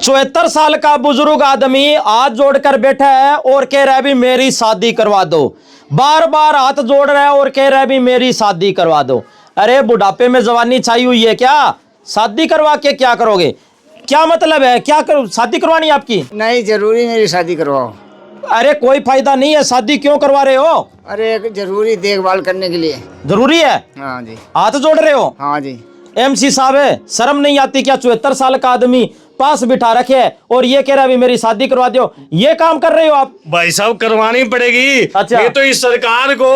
74 साल का बुजुर्ग आदमी हाथ जोड़कर बैठा है और कह रहा है भी मेरी शादी करवा दो। बार बार हाथ जोड़ रहा है और कह रहा है भी मेरी शादी करवा दो। अरे बुढ़ापे में जवानी छाई हुई है क्या? शादी करवा के क्या करोगे? क्या मतलब है? क्या करो? शादी करवानी आपकी? नहीं, जरूरी मेरी शादी करवाओ। अरे कोई फायदा नहीं है, शादी क्यों करवा रहे हो? अरे एक जरूरी देखभाल करने के लिए। जरूरी है? हाँ जी। हाथ जोड़ रहे हो? हाँ जी। एमसी साहब है, शर्म नहीं आती क्या? 74 साल का आदमी पास बिठा रखे है और ये कह रहा है भी मेरी शादी करवा दो। ये काम कर रहे हो आप? भाई साहब करवानी पड़ेगी। अच्छा। ये तो इस सरकार को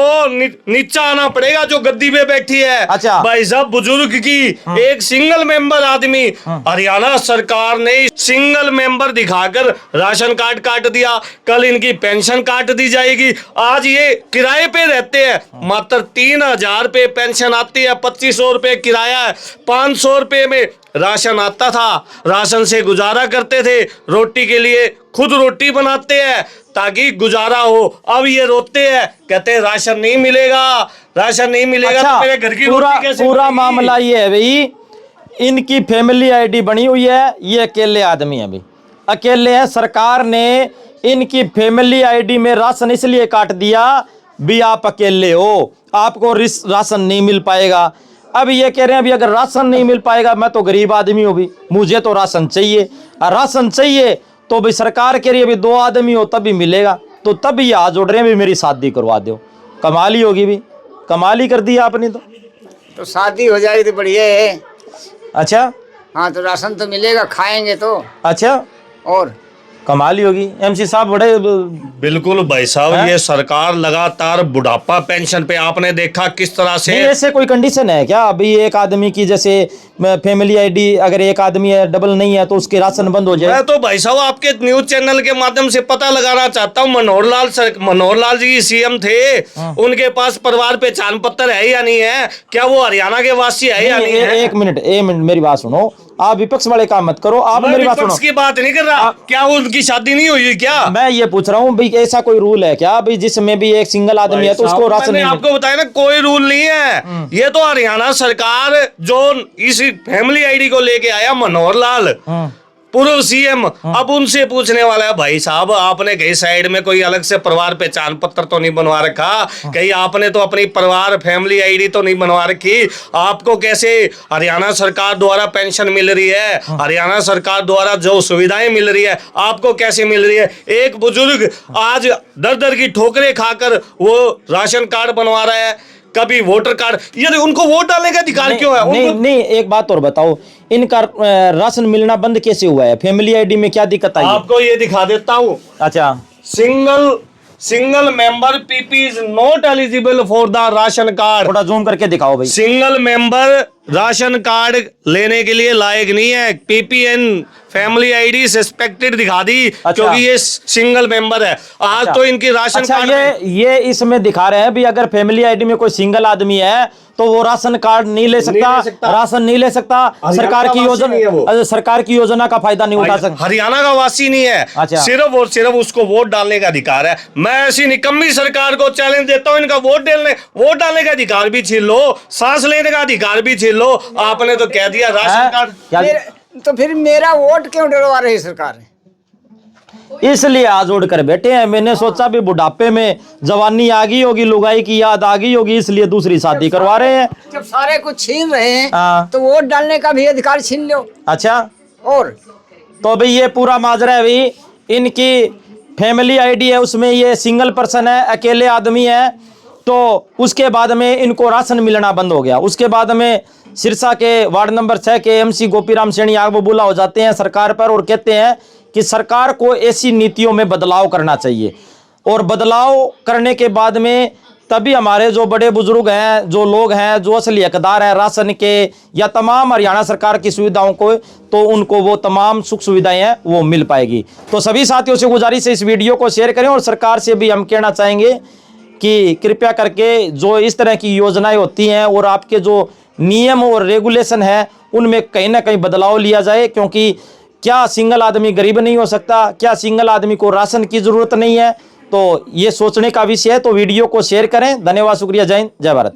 नीचा आना पड़ेगा जो गद्दी पे बैठी है। अच्छा। भाई साहब बुजुर्ग की एक सिंगल मेंबर आदमी, हरियाणा सरकार ने सिंगल मेंबर दिखाकर राशन कार्ड काट दिया। कल इनकी पेंशन काट दी जाएगी। आज ये किराए पे रहते हैं, मात्र 3000 रुपए पेंशन आती है, 2500 रुपए किराया है, 500 रुपए में राशन आता था। राशन से गुजारा करते थे, रोटी के लिए खुद रोटी बनाते हैं ताकि गुजारा हो। अब ये रोते हैं, कहते हैं राशन नहीं मिलेगा, राशन नहीं मिलेगा। अच्छा, तो मेरे घर की पूरा रोटी कैसे पूरा बनेगी? मामला ये है भाई, इनकी फैमिली आईडी बनी हुई है, ये अकेले आदमी है भाई, अकेले है। सरकार ने इनकी फैमिली आईडी में राशन इसलिए काट दिया भी आप अकेले हो, आपको राशन नहीं मिल पाएगा। अब ये कह रहे हैं अभी अगर राशन नहीं मिल पाएगा, मैं तो गरीब आदमी हूँ भी, मुझे तो राशन चाहिए, और राशन चाहिए तो भाई सरकार कह रही है अभी 2 आदमी हो तभी मिलेगा। तो तब ये हाथ जोड़ रहे हैं भी मेरी शादी करवा दो। कमाल ही होगी भी, कमाल ही कर दिया आपने तो शादी हो जाएगी तो बढ़िया है। अच्छा। हाँ तो राशन तो मिलेगा, खाएंगे तो। अच्छा, और कमाल ही होगी। एमसी साहब बड़े बिल्कुल भाई साहब, ये सरकार लगातार बुढ़ापा पेंशन पे आपने देखा किस तरह से। नहीं, ऐसे कोई कंडीशन है क्या? अभी एक आदमी की जैसे फैमिली आईडी अगर एक आदमी है डबल नहीं है तो उसके राशन बंद हो जाए? मैं तो भाई साहब आपके न्यूज चैनल के माध्यम से पता लगाना चाहता हूँ, मनोहर लाल जी सीएम थे, उनके पास परिवार पहचान पत्र है या नहीं है? क्या वो हरियाणा के वासी है या नहीं है? एक मिनट मेरी बात सुनो। आप विपक्ष वाले काम मत करो, आप मेरी बात सुनो। विपक्ष की बात नहीं कर रहा। क्या उनकी शादी नहीं हुई क्या? मैं ये पूछ रहा हूँ भाई, ऐसा कोई रूल है क्या भाई जिसमें भी एक सिंगल आदमी है तो उसको राशन नहीं? आपको बताया ना, कोई रूल नहीं है। ये तो हरियाणा सरकार जो इस फैमिली आईडी को लेके आया मनोहर लाल, पूर्व सीएम, अब उनसे पूछने वाला है भाई साहब आपने कहीं साइड में कोई अलग से परिवार पहचान पत्र तो नहीं बनवा रखा? कहीं आपने तो अपनी परिवार फैमिली आईडी तो नहीं बनवा रखी? आपको कैसे हरियाणा सरकार द्वारा पेंशन मिल रही है, हरियाणा सरकार द्वारा जो सुविधाएं मिल रही है, आपको कैसे मिल रही है? एक बुजुर्ग आज दर दर की ठोकरें खाकर वो राशन कार्ड बनवा रहा है, कभी वोटर कार्ड। ये उनको वोट डालने का अधिकार क्यों है? नहीं, एक बात और बताओ, इनका राशन मिलना बंद कैसे हुआ है? फैमिली आईडी में क्या दिक्कत आई? आपको ये दिखा देता हूँ। अच्छा। Single member PP is not eligible for the ration card. थोड़ा जूम करके दिखाओ भाई। सिंगल मेंबर राशन कार्ड लेने के लिए लायक नहीं है। पीपीएन फैमिली आईडी सस्पेक्टेड दिखा दी। अच्छा। क्योंकि ये सिंगल मेंबर है। आज अच्छा। तो इनकी राशन कार्ड ये इसमें दिखा रहे हैं भी अगर फैमिली आईडी में कोई सिंगल आदमी है तो वो राशन कार्ड नहीं ले सकता, राशन नहीं ले सकता, सरकार की योजना का फायदा नहीं उठा सकता। हरियाणा का वासी नहीं है। अच्छा। सिर्फ और सिर्फ उसको वोट डालने का अधिकार है। मैं ऐसी निकम्मी सरकार को चैलेंज देता हूँ, इनका वोट डालने का अधिकार भी छीन लो, सांस लेने का अधिकार भी छीन लो। आपने तो कह दिया राशन कार्ड। तो फिर मेरा वोट क्यों डलवा रही सरकार? इसलिए आज जोड़ कर बैठे हैं। मैंने सोचा भी बुढ़ापे में जवानी आ गई होगी, लुगाई की याद आ गई होगी, इसलिए दूसरी शादी करवा रहे हैं। जब सारे कुछ छीन रहे हैं तो वोट डालने का भी अधिकार छीन लो। अच्छा। और तो भाई ये पूरा माजरा है भाई, इनकी फैमिली आईडी है उसमें ये सिंगल पर्सन है, अकेले आदमी है, तो उसके बाद में इनको राशन मिलना बंद हो गया। उसके बाद में सिरसा के वार्ड नंबर 6 के एमसी गोपीराम सैनी आग बबूला हो जाते हैं सरकार पर और कहते हैं कि सरकार को ऐसी नीतियों में बदलाव करना चाहिए, और बदलाव करने के बाद में तभी हमारे जो बड़े बुजुर्ग हैं, जो लोग हैं, जो असली हकदार हैं राशन के या तमाम हरियाणा सरकार की सुविधाओं को, तो उनको वो तमाम सुख सुविधाएं हैं वो मिल पाएगी। तो सभी साथियों से गुजारिश है इस वीडियो को शेयर करें, और सरकार से भी हम कहना चाहेंगे कि कृपया करके जो इस तरह की योजनाएं होती हैं और आपके जो नियम और रेगुलेशन है उनमें कहीं ना कहीं बदलाव लिया जाए। क्योंकि क्या सिंगल आदमी गरीब नहीं हो सकता? क्या सिंगल आदमी को राशन की जरूरत नहीं है? तो ये सोचने का विषय है। तो वीडियो को शेयर करें। धन्यवाद, शुक्रिया, जय हिंद, जय भारत।